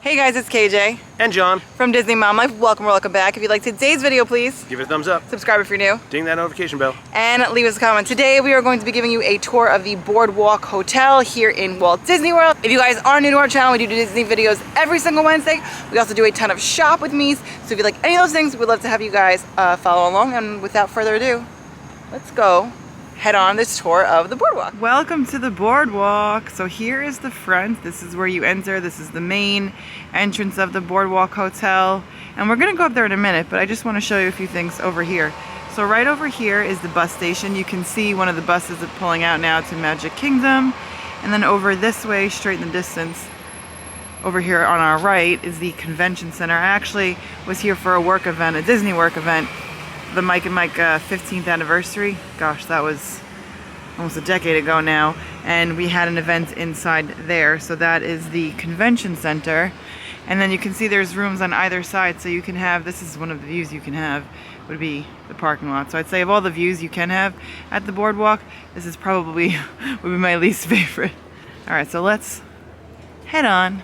Hey guys, it's KJ. And John. From Disney Mom Life. Welcome back. If you like today's video, please give it a thumbs up. Subscribe if you're new. Ding that notification bell. And leave us a comment. Today we are going to be giving you a tour of the Boardwalk Hotel here in Walt Disney World. If you guys are new to our channel, we do Disney videos every single Wednesday. We also do a ton of shop with me's. So if you like any of those things, we'd love to have you guys follow along. And without further ado, let's go head on this tour of the Boardwalk. Welcome to the Boardwalk. So here is the front. This is where you enter. This is the main entrance of the Boardwalk Hotel. And we're gonna go up there in a minute, but I just wanna show you a few things over here. So right over here is the bus station. You can see one of the buses is pulling out now to Magic Kingdom. And then over this way, straight in the distance, over here on our right is the convention center. I actually was here for a work event, a Disney work event, the Mike and Mike 15th anniversary. Gosh, that was almost a decade ago now. And we had an event inside there. So that is the convention center. And then you can see there's rooms on either side. So you can have, this is one of the views you can have, would be the parking lot. So I'd say of all the views you can have at the Boardwalk, this is probably, would be my least favorite. All right, so let's head on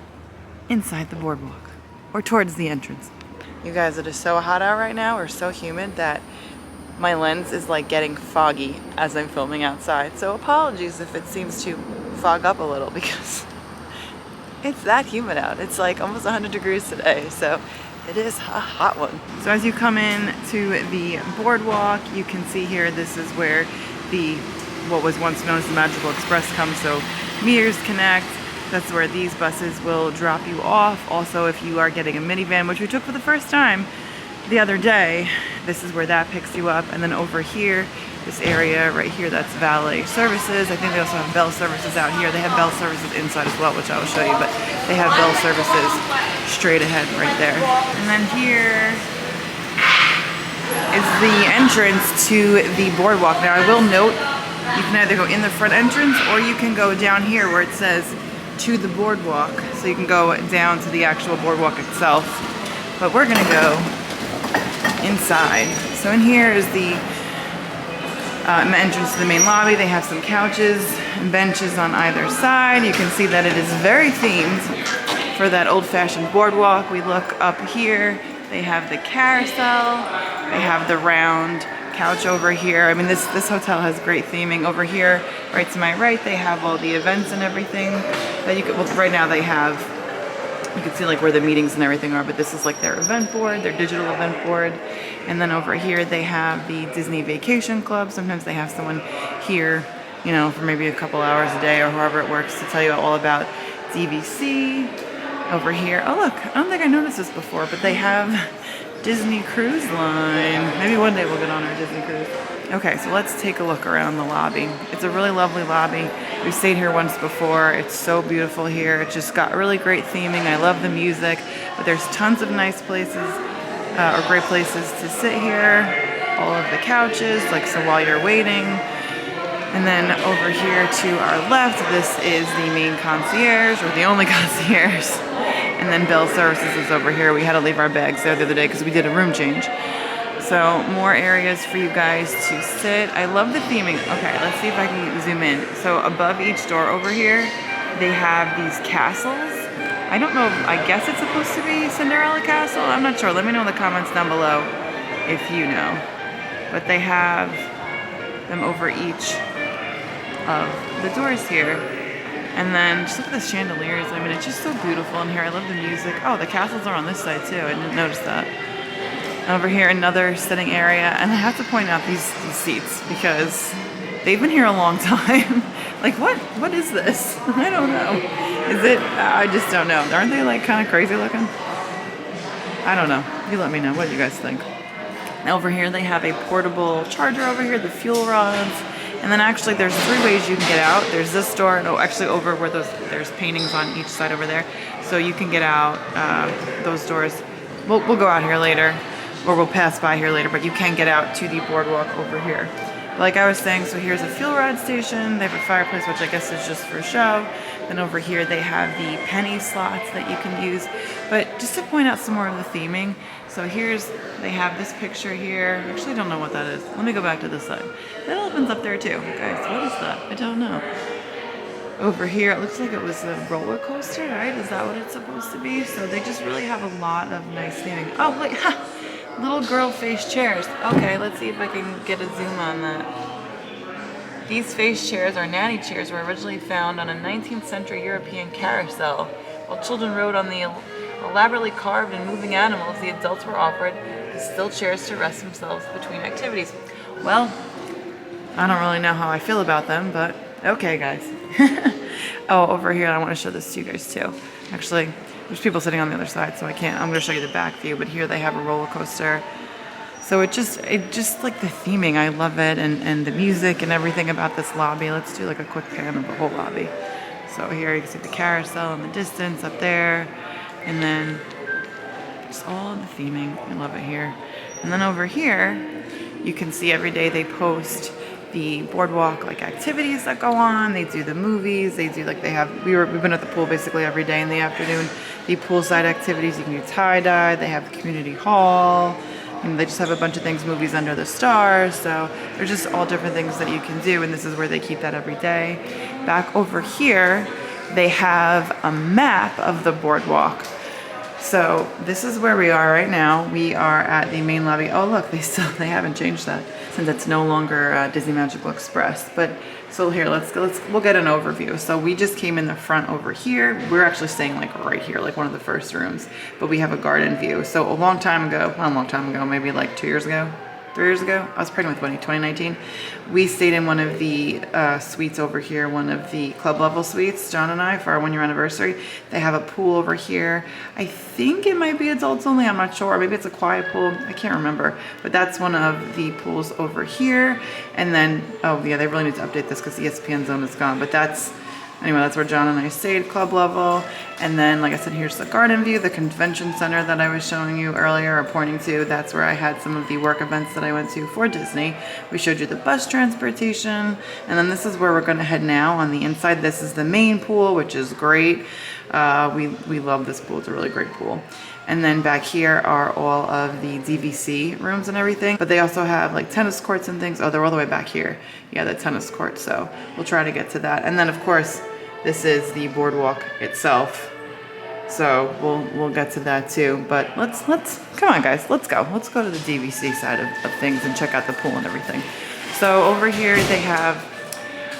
inside the Boardwalk, or towards the entrance. You guys, it is so hot out right now, or so humid, that my lens is like getting foggy as I'm filming outside. So apologies if it seems to fog up a little, because it's that humid out. It's like almost 100 degrees today, so it is a hot one. So as you come in to the Boardwalk, you can see here, this is where the, what was once known as the Magical Express comes. So meters connect. That's where these buses will drop you off. Also, if you are getting a minivan, which we took for the first time the other day, this is where that picks you up. And then over here, this area right here, that's valet services. I think they also have bell services out here. They have bell services inside as well, which I will show you, but they have bell services straight ahead right there. And then here is the entrance to the Boardwalk. Now, I will note, you can either go in the front entrance or you can go down here where it says to the Boardwalk, so you can go down to the actual Boardwalk itself, but we're gonna go inside. So in here is the entrance to the main lobby. They have some couches and benches on either side. You can see that it is very themed for that old-fashioned Boardwalk. We look up here, they have the carousel, they have the round couch over here. I mean, this hotel has great theming. Over here, right to my right, they have all the events and everything that you could, well, right now they have, you can see like where the meetings and everything are, but this is like their event board, their digital event board. And then over here, they have the Disney Vacation Club. Sometimes they have someone here, you know, for maybe a couple hours a day or however it works to tell you all about DVC. Over here, oh look, I don't think I noticed this before, but they have Disney Cruise Line. Maybe one day we'll get on our Disney cruise. Okay, so let's take a look around the lobby. It's a really lovely lobby. We've stayed here once before. It's so beautiful here. It's just got really great theming. I love the music, but there's tons of nice places, or great places to sit here. All of the couches, like so while you're waiting. And then over here to our left, this is the main concierge, or the only concierge. And then bell services is over here. We had to leave our bags there the other day because we did a room change. So more areas for you guys to sit. I love the theming. Okay, let's see if I can zoom in. So above each door over here, they have these castles. I don't know, I guess it's supposed to be Cinderella Castle. I'm not sure. Let me know in the comments down below if you know. But they have them over each of the doors here. And then just look at the chandeliers. I mean, it's just so beautiful in here. I love the music. Oh, the castles are on this side too. I didn't notice that. Over here, another sitting area. And I have to point out these seats because they've been here a long time. Like, what is this? I don't know. Is it, I just don't know. Aren't they like kind of crazy looking? I don't know. You let me know. What do you guys think? Over here, they have a portable charger over here, the fuel rods. And then actually there's three ways you can get out. There's this door, no, actually over where there's paintings on each side over there. So you can get out those doors. We'll go out here later, or we'll pass by here later, but you can get out to the Boardwalk over here. Like I was saying, so here's a fuel rod station. They have a fireplace, which I guess is just for show. Then over here they have the penny slots that you can use. But just to point out some more of the theming, so they have this picture here. I actually don't know what that is. Let me go back to this side. That opens up there too. Guys, what is that? I don't know. Over here, it looks like it was a roller coaster, right? Is that what it's supposed to be? So they just really have a lot of nice theming. Oh, wait, little girl face chairs. Okay, let's see if I can get a zoom on that. These face chairs or nanny chairs were originally found on a 19th century European carousel. While children rode on the elaborately carved and moving animals, the adults were offered still chairs to rest themselves between activities. Well, I don't really know how I feel about them, but okay, guys. Oh, over here, I want to show this to you guys too. Actually, there's people sitting on the other side, so I can't. I'm going to show you the back view, but here they have a roller coaster. So it just like the theming, I love it, and the music and everything about this lobby. Let's do like a quick pan of the whole lobby. So here you can see the carousel in the distance up there, and then just all the theming. I love it here. And then over here, you can see every day they post the boardwalk like activities that go on. They do the movies. They do like we've been at the pool basically every day in the afternoon. The poolside activities. You can do tie-dye. They have the community hall. And they just have a bunch of things, movies under the stars. So there's just all different things that you can do, and this is where they keep that every day. Back over here, they have a map of the boardwalk. So this is where we are right now. We are at the main lobby. Oh look, they haven't changed that since it's no longer Disney Magical Express. But so here, we'll get an overview. So we just came in the front over here. We're actually staying like right here, like one of the first rooms, but we have a garden view. So a long time ago, not a long time ago, maybe like 2 years ago, 3 years ago, I was pregnant with Winnie, 2019. We stayed in one of the suites over here, one of the club level suites, John and I, for our 1 year anniversary. They have a pool over here. I think it might be adults only, I'm not sure. Maybe it's a quiet pool, I can't remember. But that's one of the pools over here. And then, oh yeah, they really need to update this because the ESPN zone is gone. But anyway, that's where John and I stayed, club level. And then, like I said, here's the garden view, the convention center that I was showing you earlier or pointing to. That's where I had some of the work events that I went to for Disney. We showed you the bus transportation. And then this is where we're gonna head now on the inside. This is the main pool, which is great. We love this pool, it's a really great pool. And then back here are all of the DVC rooms and everything. But they also have like tennis courts and things. Oh, they're all the way back here. Yeah, the tennis courts. So we'll try to get to that. And then of course, this is the boardwalk itself. So we'll get to that too. But let's come on guys, let's go. Let's go to the DVC side of things and check out the pool and everything. So over here they have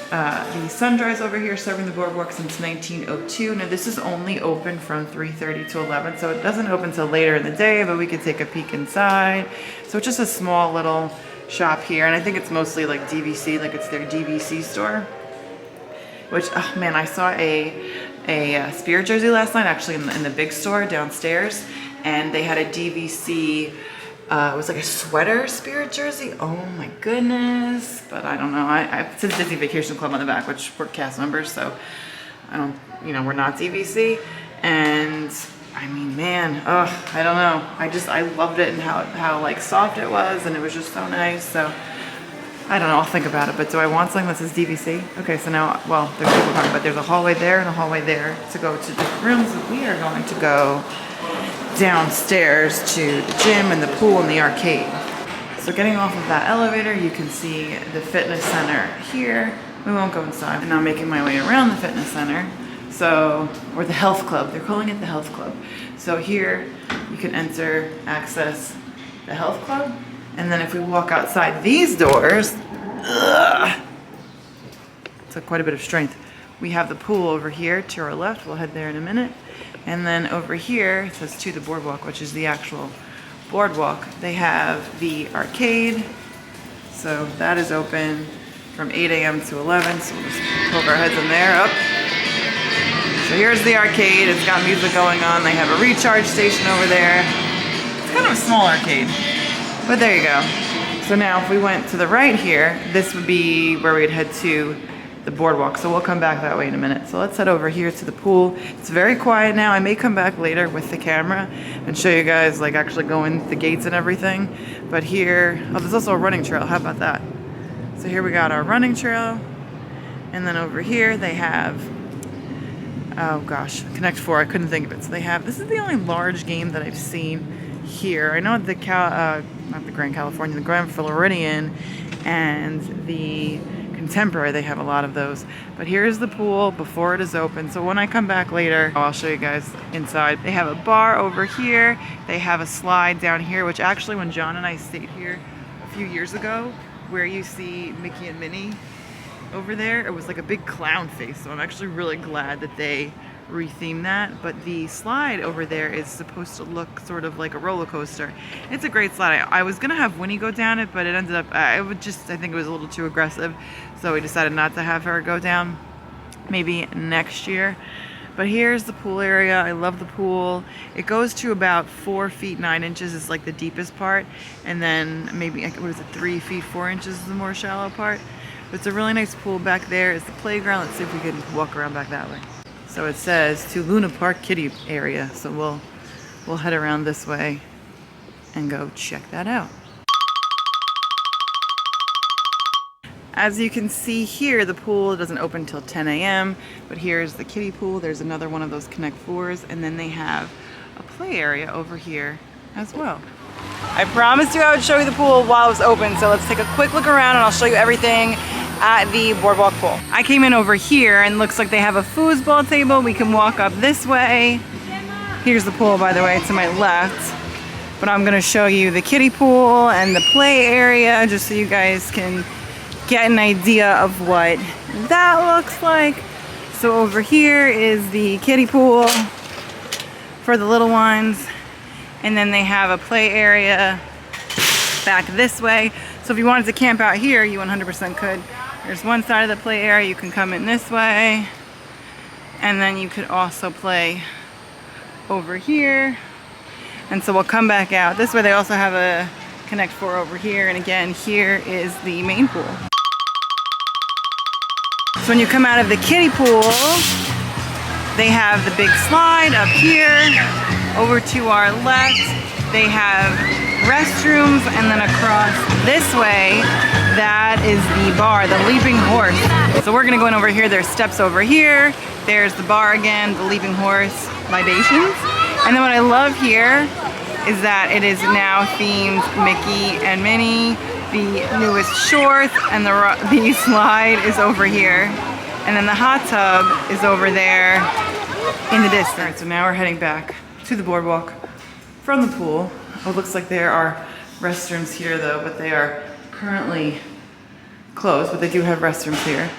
the Sunrise over here serving the boardwalk since 1902. Now this is only open from 3:30 to 11, so it doesn't open till later in the day, but we could take a peek inside. So it's just a small little shop here, and I think it's mostly like DVC, like it's their DVC store. Which, oh man, I saw a Spirit jersey last night, actually in the big store downstairs, and they had a DVC. It was like a sweater Spirit jersey. Oh my goodness. But I don't know. It says Disney Vacation Club on the back, which we're cast members, so I don't, we're not DVC. And I mean, man, I don't know. I loved it and how like soft it was, and it was just so nice. So I don't know, I'll think about it, but do I want something that says DVC? Okay, so now, well, there's people coming, but there's a hallway there and a hallway there to go to different rooms. We are going to go downstairs to the gym and the pool and the arcade. So getting off of that elevator, you can see the fitness center here. We won't go inside. And now making my way around the fitness center. So, or the health club, they're calling it the health club. So here, you can access the health club. And then if we walk outside these doors, it's quite a bit of strength. We have the pool over here to our left. We'll head there in a minute. And then over here, it says to the boardwalk, which is the actual boardwalk. They have the arcade. So that is open from 8 a.m. to 11. So we'll just poke our heads in there. Up. So here's the arcade. It's got music going on. They have a recharge station over there. It's kind of a small arcade. But there you go. So now if we went to the right here, this would be where we'd head to the boardwalk. So we'll come back that way in a minute. So let's head over here to the pool. It's very quiet now. I may come back later with the camera and show you guys like actually going the gates and everything. But here, oh, there's also a running trail. How about that? So here we got our running trail. And then over here they have, oh gosh, Connect 4, I couldn't think of it. So they have, this is the only large game that I've seen here. I know at the not the Grand Californian, the Grand Floridian and the contemporary, they have a lot of those. But here's the pool before it is open. So when I come back later, I'll show you guys inside. They have a bar over here. They have a slide down here, which actually when John and I stayed here a few years ago, where you see Mickey and Minnie over there, it was like a big clown face. So I'm actually really glad that they rethemed that. But the slide over there is supposed to look sort of like a roller coaster. It's a great slide. I was gonna have Winnie go down it, but it ended up, I think it was a little too aggressive. So we decided not to have her go down, maybe next year. But here's the pool area. I love the pool. It goes to about 4 feet 9 inches is like the deepest part. And then maybe, what is it, 3 feet 4 inches is the more shallow part. But it's a really nice pool. Back there is the playground. Let's see if we can walk around back that way. So it says to Luna Park Kiddie area. So we'll head around this way and go check that out. As you can see here, the pool doesn't open until 10 a.m. But here's the kiddie pool. There's another one of those Connect Fours. And then they have a play area over here as well. I promised you I would show you the pool while it was open. So let's take a quick look around and I'll show you everything at the Boardwalk pool. I came in over here and looks like they have a foosball table. We can walk up this way. Here's the pool, by the way, to my left. But I'm gonna show you the kiddie pool and the play area just so you guys can get an idea of what that looks like. So over here is the kiddie pool for the little ones. And then they have a play area back this way. So if you wanted to camp out here, you 100% could. There's one side of the play area, you can come in this way. And then you could also play over here. And so we'll come back out. This way they also have a Connect Four over here. And again, here is the main pool. So when you come out of the kiddie pool, they have the big slide up here. Over to our left, they have restrooms, and then across this way, that is the bar, the Leaping Horse. So we're gonna go in over here. There's steps over here. There's the bar again, the Leaping Horse libations. And then what I love here is that it is now themed Mickey and Minnie. The newest shorts and the slide is over here. And then the hot tub is over there in the distance. All right, so now we're heading back to the boardwalk from the pool. Oh, it looks like there are restrooms here though, but they are currently closed, but they do have restrooms here.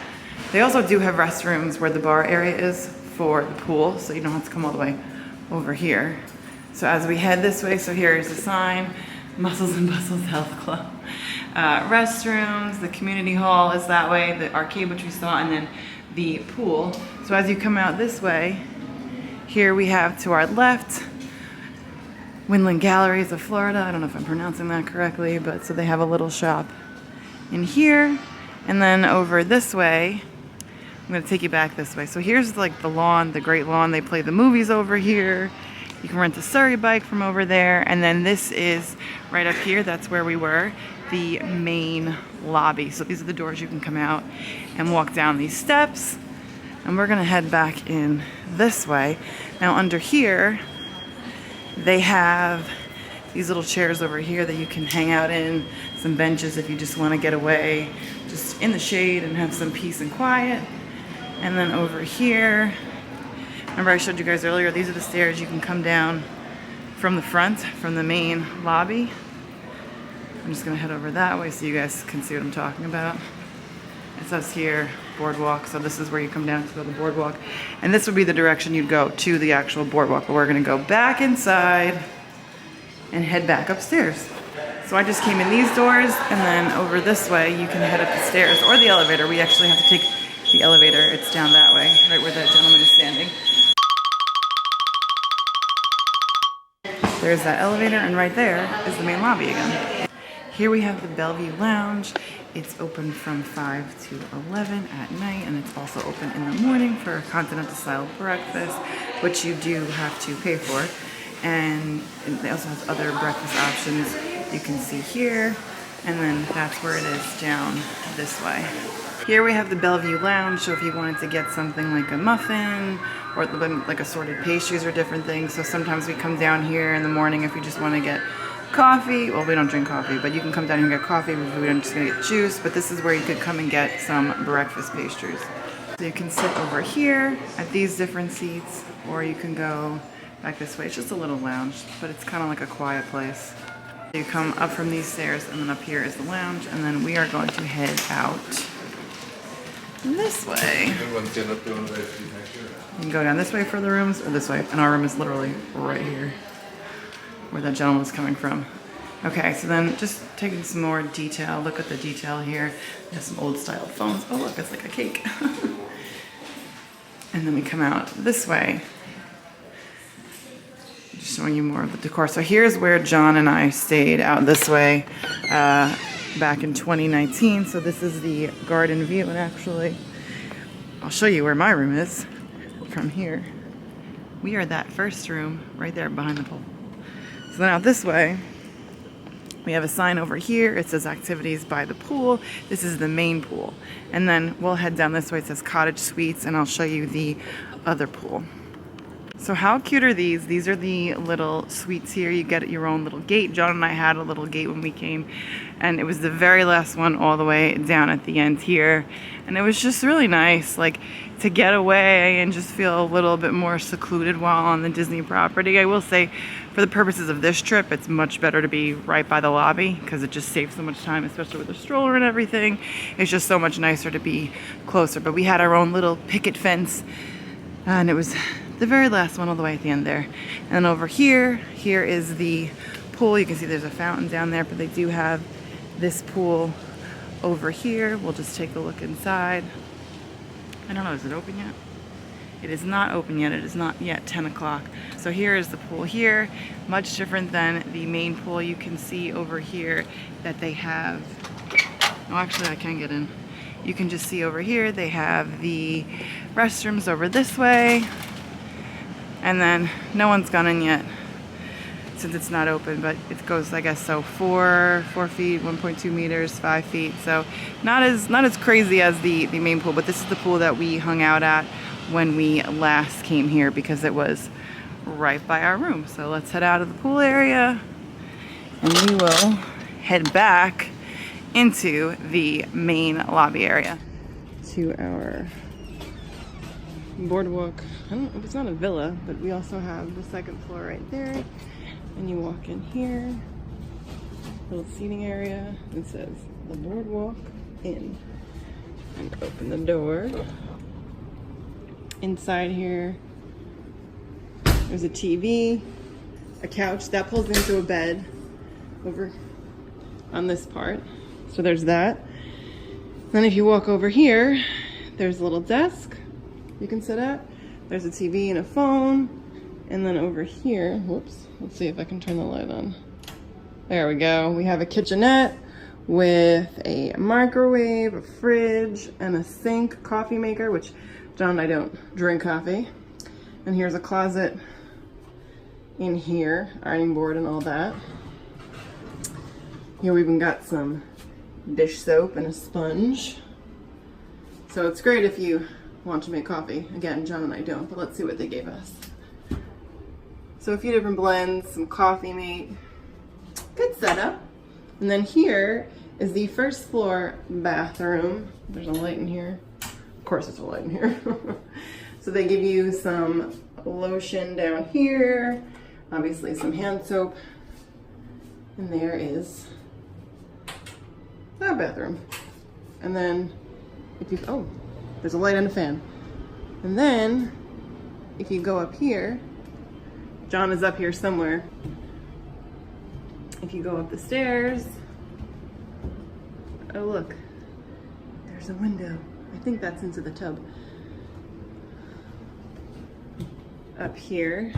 They also do have restrooms where the bar area is for the pool, so you don't have to come all the way over here. So as we head this way, so here is a sign, Muscles and Bustles Health Club. Restrooms, the community hall is that way, the arcade which we saw, and then the pool. So as you come out this way, here we have to our left, Windland Galleries of Florida. I don't know if I'm pronouncing that correctly, but so they have a little shop in here. And then over this way, I'm gonna take you back this way. So here's like the lawn, the great lawn. They play the movies over here. You can rent a Surrey bike from over there. And then this is right up here, that's where we were, the main lobby. So these are the doors you can come out and walk down these steps. And we're gonna head back in this way. Now under here, they have these little chairs over here that you can hang out in, some benches if you just wanna get away, just in the shade and have some peace and quiet. And then over here, remember I showed you guys earlier, these are the stairs you can come down from the front, from the main lobby. I'm just gonna head over that way so you guys can see what I'm talking about. It says here, Boardwalk, so this is where you come down to go to the boardwalk. And this would be the direction you'd go to the actual boardwalk, but we're gonna go back inside and head back upstairs. So I just came in these doors, and then over this way you can head up the stairs or the elevator. We actually have to take the elevator, it's down that way, right where that gentleman is standing. There's that elevator, and right there is the main lobby again. Here we have the Bellevue Lounge. It's open from 5 to 11 at night, and it's also open in the morning for a continental style breakfast, which you do have to pay for. And they also have other breakfast options you can see here, and then that's where it is down this way. Here we have the Bellevue Lounge, so if you wanted to get something like a muffin or like assorted pastries or different things. So sometimes we come down here in the morning if you just want to get coffee. Well, we don't drink coffee, but you can come down here and get coffee. We don't just gonna get juice, but this is where you could come and get some breakfast pastries. So you can sit over here at these different seats, or you can go back this way. It's just a little lounge, but it's kind of like a quiet place. You come up from these stairs, and then up here is the lounge, and then we are going to head out this way. You can go down this way for the rooms, or this way, and our room is literally right here, where that gentleman was coming from. Okay, so then just taking some more detail. Look at the detail here. There's some old style phones. Oh look, it's like a cake. And then we come out this way. Just showing you more of the decor. So here's where John and I stayed, out this way back in 2019. So this is the garden view, and actually I'll show you where my room is from here. We are that first room right there behind the pool. So then out this way, we have a sign over here. It says activities by the pool. This is the main pool. And then we'll head down this way. It says cottage suites, and I'll show you the other pool. So how cute are these? These are the little suites here. You get your own little gate. John and I had a little gate when we came, and it was the very last one all the way down at the end here. And it was just really nice, like, to get away and just feel a little bit more secluded while on the Disney property. I will say, for the purposes of this trip, it's much better to be right by the lobby because it just saves so much time, especially with the stroller and everything. It's just so much nicer to be closer. But we had our own little picket fence, and it was the very last one all the way at the end there. And over here is the pool. You can see there's a fountain down there, but they do have this pool over here. We'll just take a look inside. I don't know, is it open yet? It is not open yet. It is not yet 10 o'clock. So here is the pool here. Much different than the main pool. You can see over here that they have, oh, actually I can get in. You can just see over here, they have the restrooms over this way. And then no one's gone in yet since it's not open, but it goes, I guess, so 4 feet, 1.2 meters, 5 feet. So not as crazy as the main pool, but this is the pool that we hung out at when we last came here because it was right by our room. So let's head out of the pool area and we will head back into the main lobby area to our boardwalk. It's not a villa, but we also have the second floor right there. And you walk in here, little seating area. It says the Boardwalk Inn. And open the door. Inside here, there's a TV, a couch that pulls into a bed over on this part. So there's that. Then if you walk over here, there's a little desk you can sit at. There's a TV and a phone. And then over here, whoops, let's see if I can turn the light on. There we go. We have a kitchenette with a microwave, a fridge, and a sink, coffee maker, which John and I don't drink coffee. And here's a closet in here, ironing board and all that. Here we even got some dish soap and a sponge. So it's great if you want to make coffee. Again, John and I don't, but let's see what they gave us. So a few different blends, some coffee mate, good setup. And then here is the first floor bathroom. There's a light in here. Of course there's a light in here. So they give you some lotion down here, obviously some hand soap. And there is our bathroom. And then if you, oh, there's a light and a fan. And then if you go up here, John is up here somewhere. If you go up the stairs, oh look, there's a window. I think that's into the tub. Up here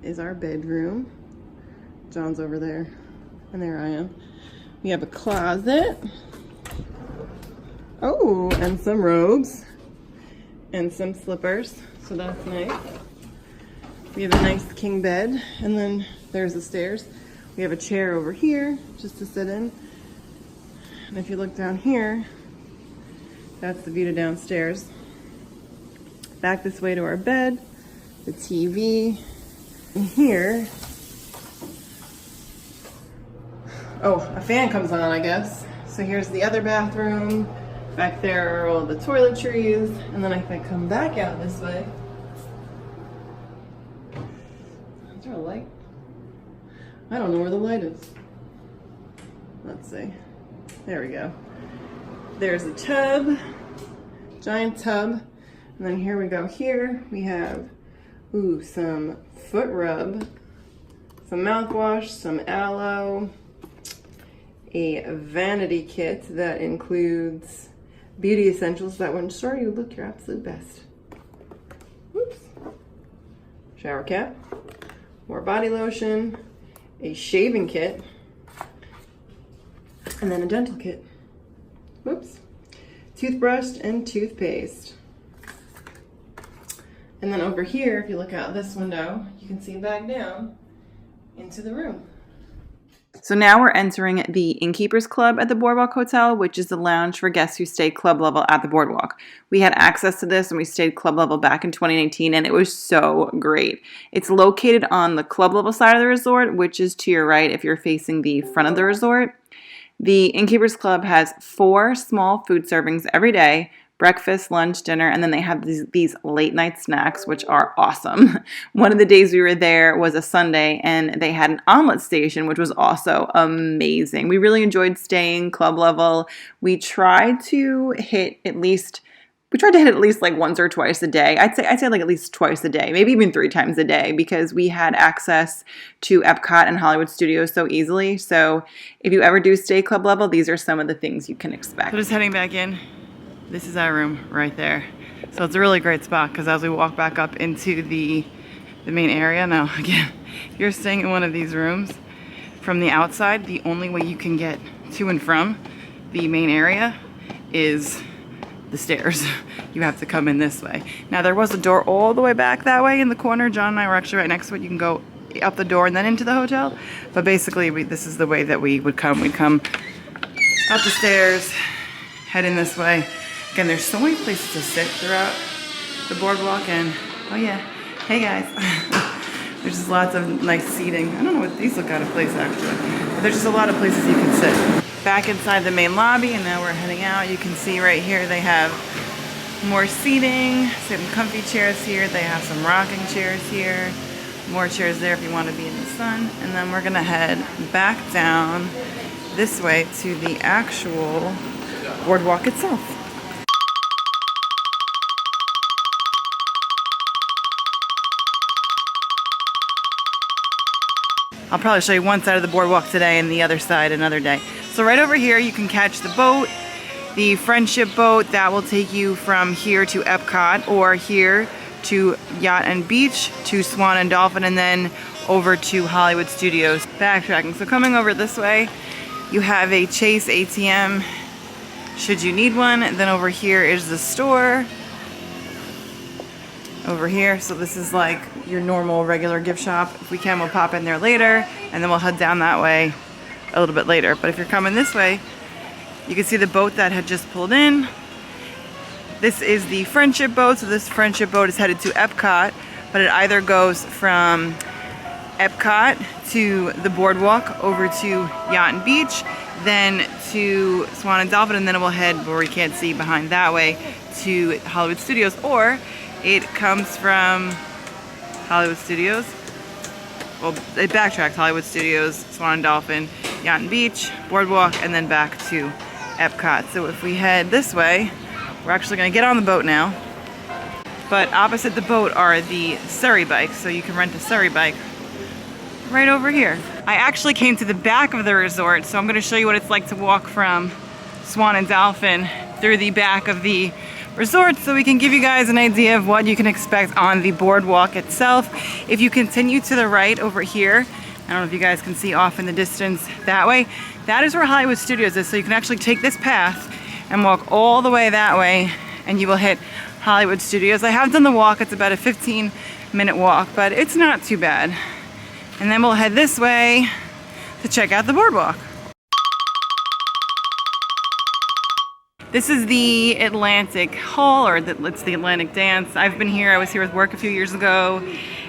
is our bedroom. John's over there, and there I am. We have a closet. Oh, and some robes and some slippers. So that's nice. We have a nice king bed, and then there's the stairs. We have a chair over here just to sit in. And if you look down here, that's the view to downstairs. Back this way to our bed, the TV. And here Oh, a fan comes on, I guess. So here's the other bathroom. Back there are all the toiletries. And then if I come back out this way, is there a light? I don't know where the light is. Let's see. There we go. There's a tub, giant tub. And then here we go. Here we have, ooh, some foot rub, some mouthwash, some aloe, a vanity kit that includes beauty essentials that will ensure you look your absolute best. Oops. Shower cap, more body lotion, a shaving kit, and then a dental kit. Whoops. Toothbrush and toothpaste. And then over here, if you look out this window, you can see back down into the room. So now we're entering the Innkeepers Club at the Boardwalk Hotel, which is the lounge for guests who stay club level at the Boardwalk. We had access to this and we stayed club level back in 2019 and it was so great. It's located on the club level side of the resort, which is to your right if you're facing the front of the resort. The Innkeepers Club has 4 small food servings every day, breakfast, lunch, dinner, and then they have these late night snacks, which are awesome. One of the days we were there was a Sunday, and they had an omelet station, which was also amazing. We really enjoyed staying club level. We tried to hit at least like once or twice a day. I'd say like at least twice a day, maybe even 3 times a day, because we had access to Epcot and Hollywood Studios so easily. So if you ever do stay club level, these are some of the things you can expect. So just heading back in. This is our room right there. So it's a really great spot because as we walk back up into the main area, now again, if you're staying in one of these rooms, from the outside, the only way you can get to and from the main area is the stairs. You have to come in this way. Now there was a door all the way back that way in the corner. John and I were actually right next to it. You can go up the door and then into the hotel. But basically this is the way that we would come. We'd come up the stairs, head in this way. Again, there's so many places to sit throughout the boardwalk, and oh yeah, hey guys. There's just lots of nice seating. I don't know what these look out of place actually, but there's just a lot of places you can sit. Back inside the main lobby, and now we're heading out. You can see right here they have more seating, some comfy chairs here. They have some rocking chairs here, more chairs there if you want to be in the sun. And then we're gonna head back down this way to the actual boardwalk itself. I'll probably show you one side of the boardwalk today and the other side another day. So right over here you can catch the boat, the Friendship boat that will take you from here to Epcot, or here to Yacht and Beach, to Swan and Dolphin, and then over to Hollywood Studios. Backtracking, so coming over this way, you have a Chase ATM should you need one. And then over here is the store. Over here, so this is like your normal regular gift shop. If we can, we'll pop in there later, and then we'll head down that way a little bit later. But if you're coming this way, you can see the boat that had just pulled in. This is the Friendship boat, so this Friendship boat is headed to Epcot, but it either goes from Epcot to the boardwalk over to Yacht and Beach, then to Swan and Dolphin, and then it will head where we can't see behind that way to Hollywood Studios, or it comes from Hollywood Studios. Well, it backtracks Hollywood Studios, Swan and Dolphin, Yacht and Beach, Boardwalk, and then back to Epcot. So if we head this way, we're actually gonna get on the boat now. But opposite the boat are the Surrey bikes, so you can rent a Surrey bike right over here. I actually came to the back of the resort, so I'm gonna show you what it's like to walk from Swan and Dolphin through the back of the resort, so we can give you guys an idea of what you can expect on the boardwalk itself. If you continue to the right over here, I don't know if you guys can see off in the distance that way, that is where Hollywood Studios is. So you can actually take this path and walk all the way that way and you will hit Hollywood Studios. I have done the walk, it's about a 15-minute walk, but it's not too bad. And then we'll head this way to check out the boardwalk. This is the Atlantic Hall, or it's the Atlantic Dance. I've been here, I was here with work a few years ago,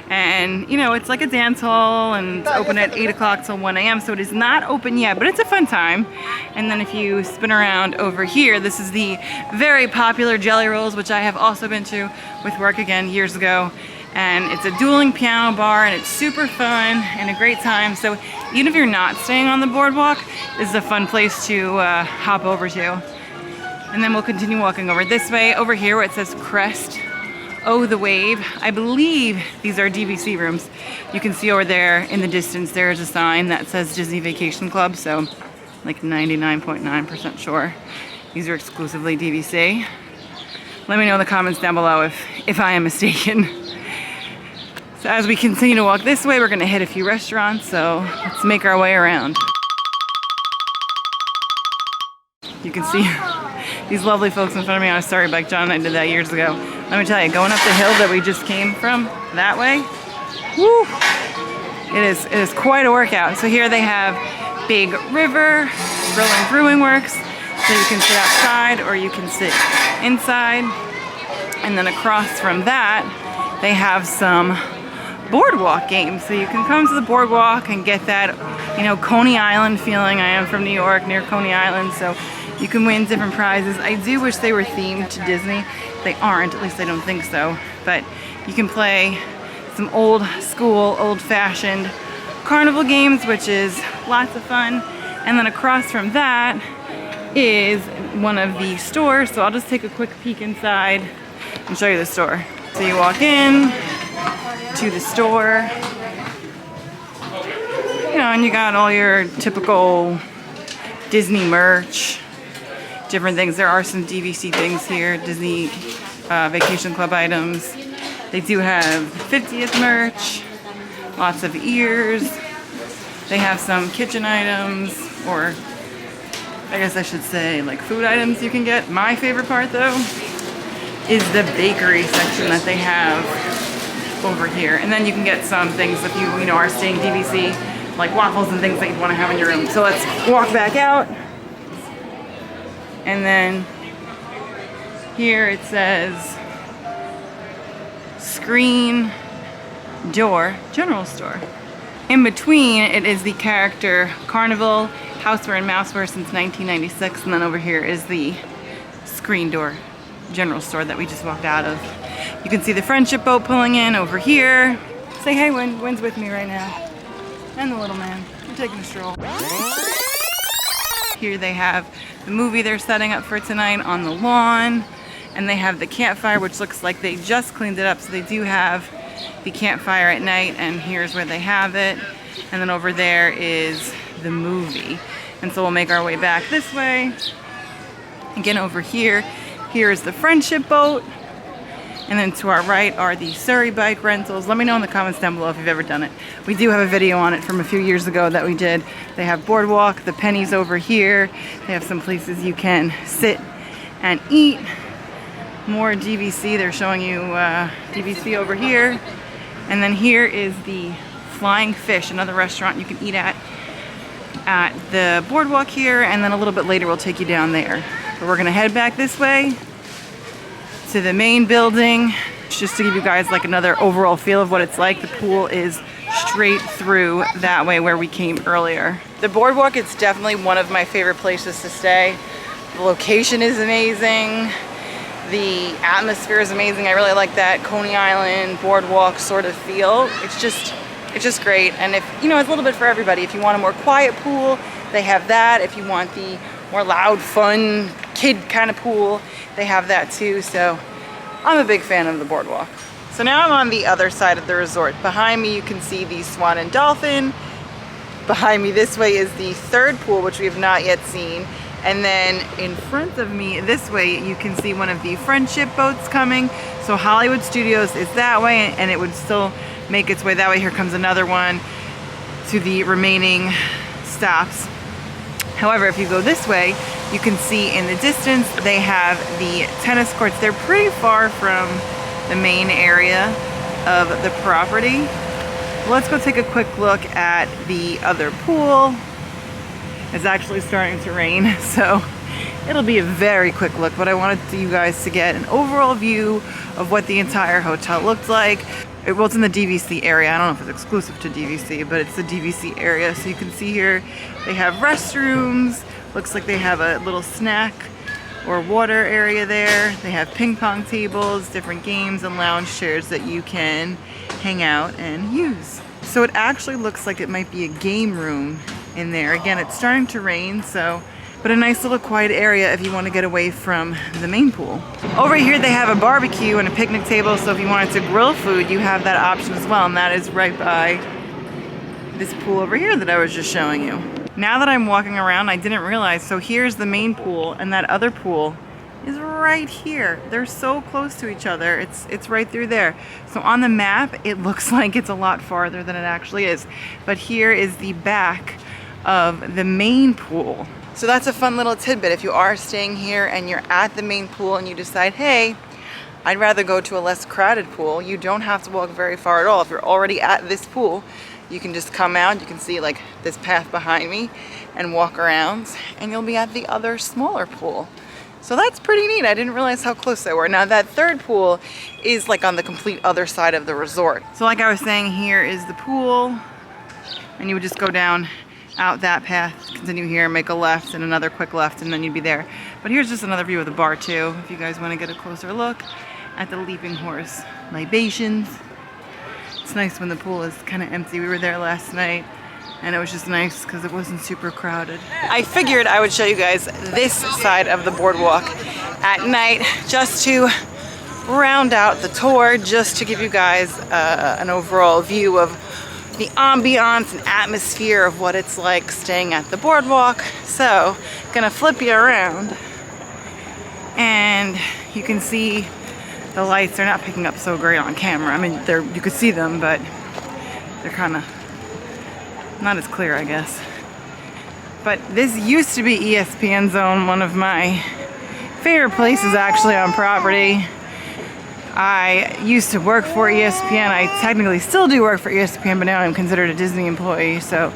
and you know, it's like a dance hall, and it's open at 8 o'clock till 1 a.m. so it is not open yet, but it's a fun time. And then if you spin around over here, this is the very popular Jelly Rolls, which I have also been to with work again years ago. And it's a dueling piano bar, and it's super fun and a great time. So even if you're not staying on the boardwalk, this is a fun place to hop over to. And then we'll continue walking over this way, over here where it says Crest. Oh, the Wave. I believe these are DVC rooms. You can see over there in the distance, there is a sign that says Disney Vacation Club. So like 99.9% sure these are exclusively DVC. Let me know in the comments down below if I am mistaken. So as we continue to walk this way, we're gonna hit a few restaurants. So let's make our way around. You can see these lovely folks in front of me on a Sorry Bike. John and I did that years ago. Let me tell you, going up the hill that we just came from, that way, woo, it is quite a workout. So here they have Big River, Rolling Brewing Works, so you can sit outside or you can sit inside. And then across from that, they have some boardwalk games. So you can come to the boardwalk and get that, you know, Coney Island feeling. I am from New York, near Coney Island, so you can win different prizes. I do wish they were themed to Disney. They aren't, at least I don't think so. But you can play some old school, old-fashioned carnival games, which is lots of fun. And then across from that is one of the stores. So I'll just take a quick peek inside and show you the store. So you walk in to the store, you know, and you got all your typical Disney merch, different things. There are some DVC things here, Disney Vacation Club items. They do have 50th merch, lots of ears. They have some kitchen items, or I guess I should say like food items you can get. My favorite part though is the bakery section that they have over here. And then you can get some things if you know, are staying DVC, like waffles and things that you want to have in your room. So let's walk back out. And then here it says Screen Door General Store. In between it is the character Carnival, Houseware and Mouseware since 1996, and then over here is the Screen Door General Store that we just walked out of. You can see the friendship boat pulling in over here. Say hey, Wynn's with me right now. And the little man. We're taking a stroll. Here they have the movie they're setting up for tonight on the lawn. And they have the campfire, which looks like they just cleaned it up. So they do have the campfire at night, and here's where they have it. And then over there is the movie. And so we'll make our way back this way. Again, over here, here is the friendship boat. And then to our right are the Surrey bike rentals. Let me know in the comments down below if you've ever done it. We do have a video on it from a few years ago that we did. They have Boardwalk, the Pennies over here. They have some places you can sit and eat. More DVC, they're showing you DVC over here. And then here is the Flying Fish, another restaurant you can eat at the Boardwalk here. And then a little bit later we'll take you down there. But we're gonna head back this way to the main building, just to give you guys like another overall feel of what it's like. The pool is straight through that way where we came earlier. The Boardwalk is definitely one of my favorite places to stay. The location is amazing. The atmosphere is amazing. I really like that Coney Island Boardwalk sort of feel. It's just great. And if, you know, it's a little bit for everybody. If you want a more quiet pool, they have that. If you want the more loud, fun, kid kind of pool, they have that too. So I'm a big fan of the Boardwalk. So now I'm on the other side of the resort. Behind me you can see the Swan and Dolphin. Behind me this way is the third pool, which we have not yet seen. And then in front of me this way you can see one of the friendship boats coming. So Hollywood Studios is that way, and it would still make its way that way. Here comes another one to the remaining stops. However, if you go this way, you can see in the distance they have the tennis courts. They're pretty far from the main area of the property. Let's go take a quick look at the other pool. It's actually starting to rain, so It'll be a very quick look, but I wanted you guys to get an overall view of what the entire hotel looked like. Well, it's in the DVC area. I don't know if it's exclusive to DVC, but it's the DVC area. So you can see here, they have restrooms. Looks like they have a little snack or water area there. They have ping pong tables, different games and lounge chairs that you can hang out and use. So it actually looks like it might be a game room in there. Again, it's starting to rain, but a nice little quiet area if you want to get away from the main pool. Over here they have a barbecue and a picnic table, so if you wanted to grill food, you have that option as well, and that is right by this pool over here that I was just showing you. Now that I'm walking around, I didn't realize, so here's the main pool, and that other pool is right here. They're so close to each other. It's right through there. So on the map, it looks like it's a lot farther than it actually is. But here is the back of the main pool. So that's a fun little tidbit. If you are staying here and you're at the main pool and you decide, hey, I'd rather go to a less crowded pool, you don't have to walk very far at all. If you're already at this pool, you can just come out, you can see like this path behind me and walk around, and you'll be at the other smaller pool. So that's pretty neat. I didn't realize how close they were. Now that third pool is like on the complete other side of the resort. So like I was saying, here is the pool, and you would just go down out that path, continue here, make a left and another quick left, and then you'd be there. But here's just another view of the bar too, if you guys want to get a closer look at the Leaping Horse libations. It's nice when the pool is kind of empty. We were there last night and it was just nice because it wasn't super crowded. I figured I would show you guys this side of the boardwalk at night just to round out the tour, just to give you guys an overall view of the ambiance and atmosphere of what it's like staying at the boardwalk. So, gonna flip you around and you can see the lights. They're not picking up so great on camera. I mean, you could see them, but they're kind of not as clear, I guess. But this used to be ESPN Zone, one of my favorite places actually on property. I used to work for ESPN. I technically still do work for ESPN, but now I'm considered a Disney employee. So,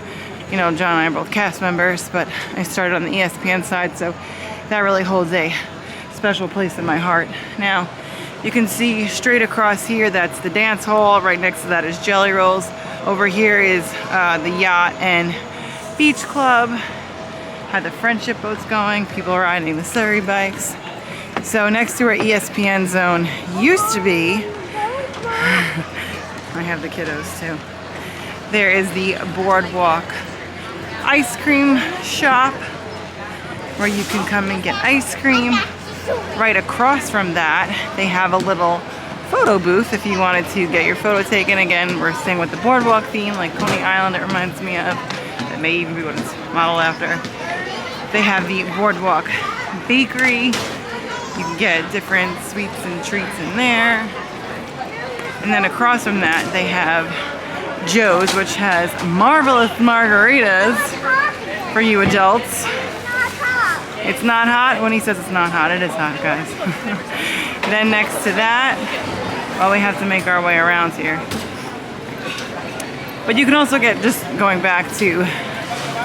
you know, John and I are both cast members, but I started on the ESPN side, so that really holds a special place in my heart. Now, you can see straight across here, that's the dance hall. Right next to that is Jelly Rolls. Over here is the yacht and beach club. Had the friendship boats going, people riding the Surrey bikes. So next to where ESPN Zone used to be, I have the kiddos too, there is the Boardwalk ice cream shop where you can come and get ice cream. Right across from that, they have a little photo booth if you wanted to get your photo taken. Again, we're staying with the Boardwalk theme, like Coney Island it reminds me of. That may even be what it's modeled after. They have the Boardwalk Bakery. You can get different sweets and treats in there. And then across from that, they have Joe's, which has marvelous margaritas for you adults. It's not hot. When he says it's not hot, it is hot, guys. Then next to that, well, we have to make our way around here. But you can also get, just going back to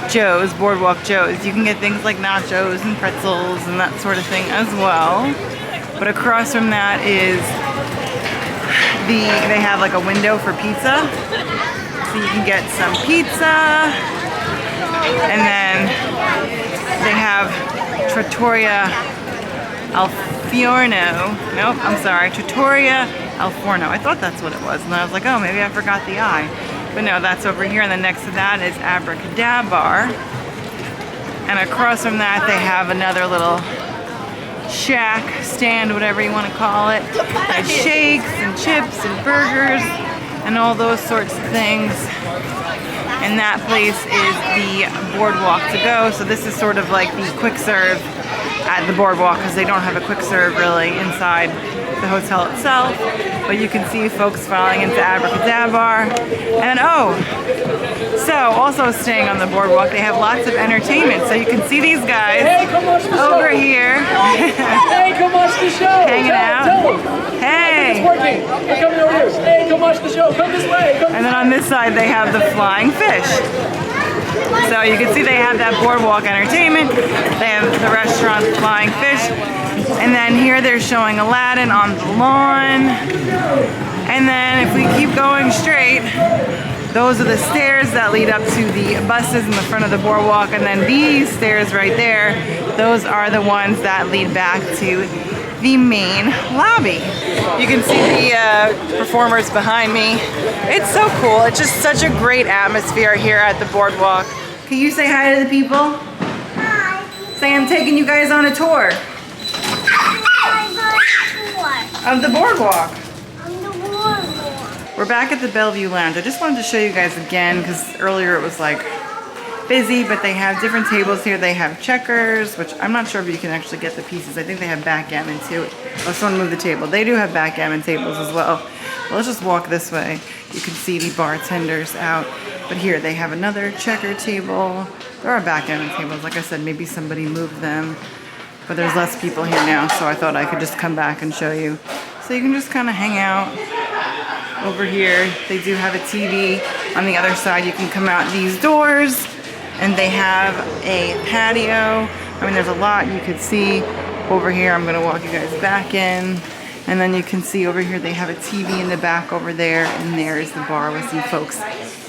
Joe's, Boardwalk Joe's, you can get things like nachos and pretzels and that sort of thing as well. But across from that is they have like a window for pizza. So you can get some pizza. And then they have Trattoria Al Forno. Nope, I'm sorry, Trattoria Al Forno. I thought that's what it was. And I was like, oh, maybe I forgot the I. But no, that's over here, and then next to that is Abracadabar. And across from that, they have another little shack, stand, whatever you want to call it. There's shakes and chips and burgers and all those sorts of things. And that place is the Boardwalk to go. So this is sort of like the quick serve at the Boardwalk, because they don't have a quick serve really inside the hotel itself. But you can see folks filing into Abracadabar. And oh, so also staying on the Boardwalk, they have lots of entertainment. So you can see these guys over here. Hey, come watch the show. Hanging out. Hey. It's working. We're coming over here. Hey, come watch the show. Come this way. And then on this side, they have the flying fish. So you can see they have that Boardwalk entertainment. They have the restaurant Flying Fish. And then here they're showing Aladdin on the lawn. And then if we keep going straight, those are the stairs that lead up to the buses in the front of the Boardwalk. And then these stairs right there, those are the ones that lead back to the main lobby. You can see the performers behind me. It's so cool. It's just such a great atmosphere here at the Boardwalk. Can you say hi to the people? Hi. Say I'm taking you guys on a tour of the Boardwalk. On the boardwalk. We're back at the Bellevue Lounge. I just wanted to show you guys again because earlier it was like busy, but they have different tables here. They have checkers, which I'm not sure if you can actually get the pieces. I think they have backgammon too. Oh, someone move the table. They do have backgammon tables as well. Well, let's just walk this way. You can see the bartenders out. But here they have another checker table. There are backgammon tables. Like I said, maybe somebody moved them. But there's less people here now, so I thought I could just come back and show you. So you can just kind of hang out over here. They do have a TV. On the other side, you can come out these doors. And they have a patio. I mean, there's a lot you could see over here. I'm gonna walk you guys back in. And then you can see over here, they have a TV in the back over there. And there is the bar with some folks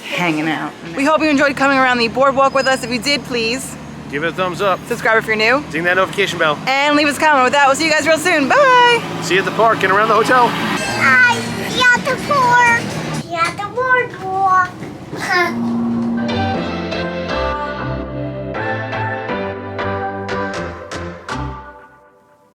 hanging out. We hope you enjoyed coming around the Boardwalk with us. If you did, please give it a thumbs up. subscribe if you're new. Ding that notification bell. And leave us a comment. With that, we'll see you guys real soon. Bye! See you at the park and around the hotel. Hi. See you at the park. See you at the boardwalk.